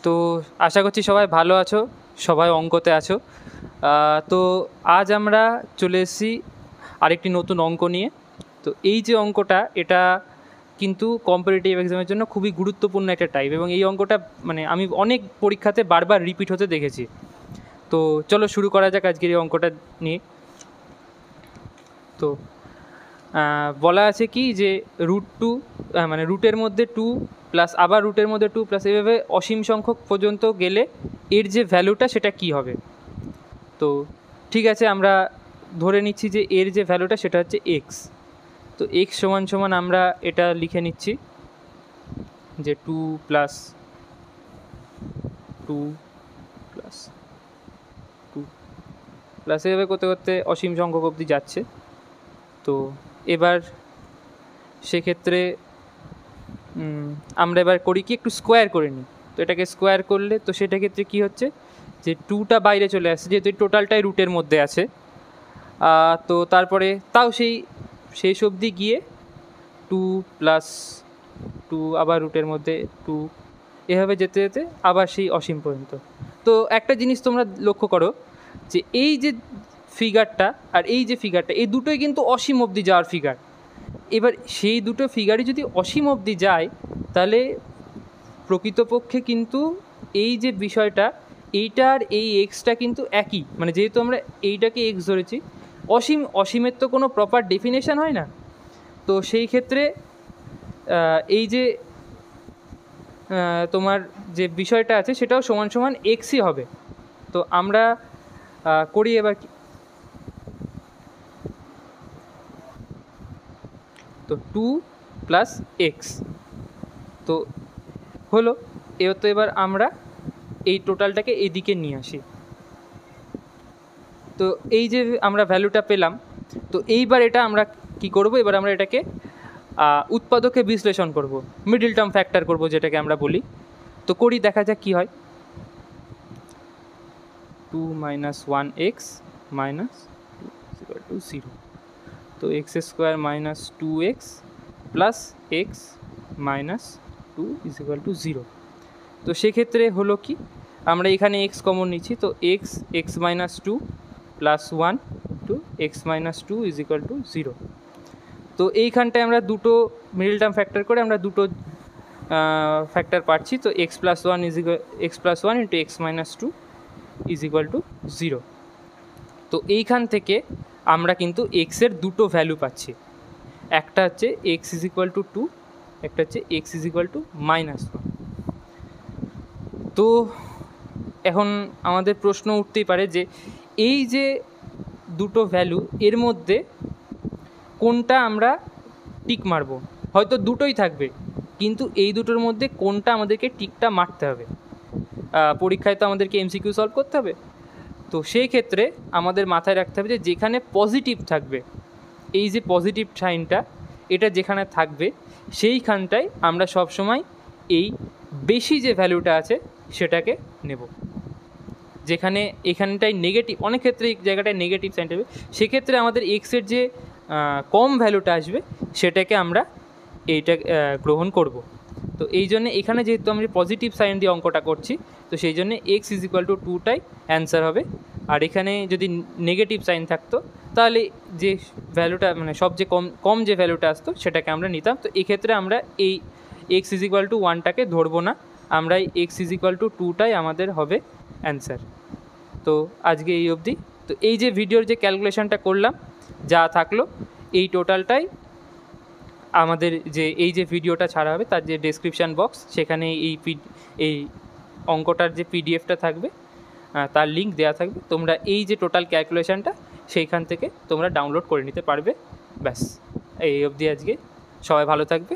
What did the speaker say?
তো আশা করছি সবাই ভালো আছো, সবাই অঙ্কতে আছো। তো আজ আমরা চলে এসেছি আরেকটি নতুন অঙ্ক নিয়ে। তো এই যে অঙ্কটা, এটা কিন্তু কম্পিটিটিভ এক্সামের জন্য খুবই গুরুত্বপূর্ণ একটা টাইপ, এবং এই অঙ্কটা মানে আমি অনেক পরীক্ষাতে বারবার রিপিট হতে দেখেছি। তো চলো শুরু করা যাক আজকের এই অঙ্কটা নিয়ে। তো বলা আছে কি যে √2 মানে রুটের মধ্যে 2 প্লাস আবার রুটের মধ্যে 2 প্লাস এভাবে অসীম সংখ্যক পর্যন্ত গেলে এর যে ভ্যালুটা সেটা কি হবে। তো ঠিক আছে, আমরা ধরে নিচ্ছি যে এর যে ভ্যালুটা সেটা হচ্ছে এক্স। তো এক্স সমান সমান আমরা এটা লিখে নিচ্ছি যে 2 প্লাস 2 প্লাস 2 প্লাস এভাবে করতে করতে অসীম সংখ্যক অবধি যাচ্ছে। তো এবার সেক্ষেত্রে আমরা এবার করি কি, একটু স্কোয়ার করে নিই। তো এটাকে স্কোয়ার করলে তো সেটা ক্ষেত্রে কী হচ্ছে যে 2টা বাইরে চলে আসছে, যেহেতু টোটালটাই রুটের মধ্যে আছে। তো তারপরে তাও সেই অবধি গিয়ে 2 প্লাস 2 আবার রুটের মধ্যে 2 এভাবে যেতে যেতে আবার সেই অসীম পর্যন্ত। তো একটা জিনিস তোমরা লক্ষ্য করো যে এই যে ফিগারটা আর এই যে ফিগারটা, এই দুটোই কিন্তু অসীম অবধি যাওয়ার ফিগার। এবার সেই দুটো ফিগারই যদি অসীম অবধি যায়, তাহলে প্রকৃতপক্ষে কিন্তু এই যে বিষয়টা, এইটার এই এক্সটা কিন্তু একই, মানে যেহেতু আমরা এইটাকে এক্স ধরেছি, অসীমের তো কোনো প্রপার ডেফিনেশন হয় না। তো সেই ক্ষেত্রে এই যে তোমার যে বিষয়টা আছে সেটাও সমান সমান এক্সই হবে। তো আমরা করি এবার কি, তো 2 প্লাস এক্স তো হলো। তো এবার আমরা এই টোটালটাকে এদিকে নিয়ে আসি। তো এই যে আমরা ভ্যালুটা পেলাম, তো এইবার এটা আমরা কি করব, এবার আমরা এটাকে উৎপাদকে বিশ্লেষণ করব, মিডল টার্ম ফ্যাক্টর করব যেটাকে আমরা বলি। তো করি, দেখা যাক কী হয়। 2 মাইনাস 1x মাইনাস 2 = 0। তো x square minus 2x plus x minus 2 = 0। তো সেক্ষেত্রে হলো কি, আমরা এখানে এক্স কমন নিচ্ছি। তো x minus 2 plus 1 to x minus 2 = 0। তো এইখানটায় আমরা দুটো মিডল টার্ম ফ্যাক্টর করে আমরা দুটো ফ্যাক্টর পাচ্ছি। তো x plus 1 into x minus 2 = 0। তো এইখান থেকে আমরা কিন্তু এক্সের দুটো ভ্যালু পাচ্ছি, একটা হচ্ছে এক্স = 2, একটা হচ্ছে এক্স = -1। তো এখন আমাদের প্রশ্ন উঠতেই পারে যে এই যে দুটো ভ্যালু, এর মধ্যে কোনটা আমরা টিক মারবো। হয়তো দুটোই থাকবে, কিন্তু এই দুটোর মধ্যে কোনটা আমাদেরকে টিকটা মারতে হবে। পরীক্ষায় তো আমাদেরকে এমসিকিউ সলভ করতে হবে। তো সেই ক্ষেত্রে আমাদের মাথায় রাখতে হবে যে যেখানে পজিটিভ থাকবে, এই যে পজিটিভ সাইনটা এটা যেখানে থাকবে, সেইখানটায় আমরা সবসময় এই বেশি যে ভ্যালুটা আছে সেটাকে নেব। যেখানে এখানটায় নেগেটিভ, অনেক ক্ষেত্রে এই জায়গাটায় নেগেটিভ সাইন থাকবে, সেক্ষেত্রে আমাদের এক্সের যে কম ভ্যালুটা আসবে সেটাকে আমরা এইটা গ্রহণ করব। তো এই জন্যে এখানে যেহেতু আমি পজিটিভ সাইন দিয়ে অঙ্কটা করছি, তো সেই জন্যে এক্স = 2টাই অ্যান্সার হবে। আর এখানে যদি নেগেটিভ সাইন থাকতো তাহলে যে ভ্যালুটা মানে সবচেয়ে কম যে ভ্যালুটা আসতো সেটাকে আমরা নিতাম। তো এক্ষেত্রে আমরা এই এক্স = 1টাকে ধরবো না, আমরা এক্স = 2টাই আমাদের হবে অ্যান্সার। তো আজকে এই অবধি। তো এই যে ভিডিওর যে ক্যালকুলেশনটা করলাম, যা থাকলো এই টোটালটাই আমাদের যে এই যে ভিডিওটা ছাড়া হবে তার যে ডেসক্রিপশান বক্স, সেখানে এই অঙ্কটার যে পিডিএফটা থাকবে তার লিঙ্ক দেওয়া থাকবে। তোমরা এই যে টোটাল ক্যালকুলেশনটা সেইখান থেকে তোমরা ডাউনলোড করে নিতে পারবে। ব্যাস, এই অবধি আজকে। সবাই ভালো থাকবে।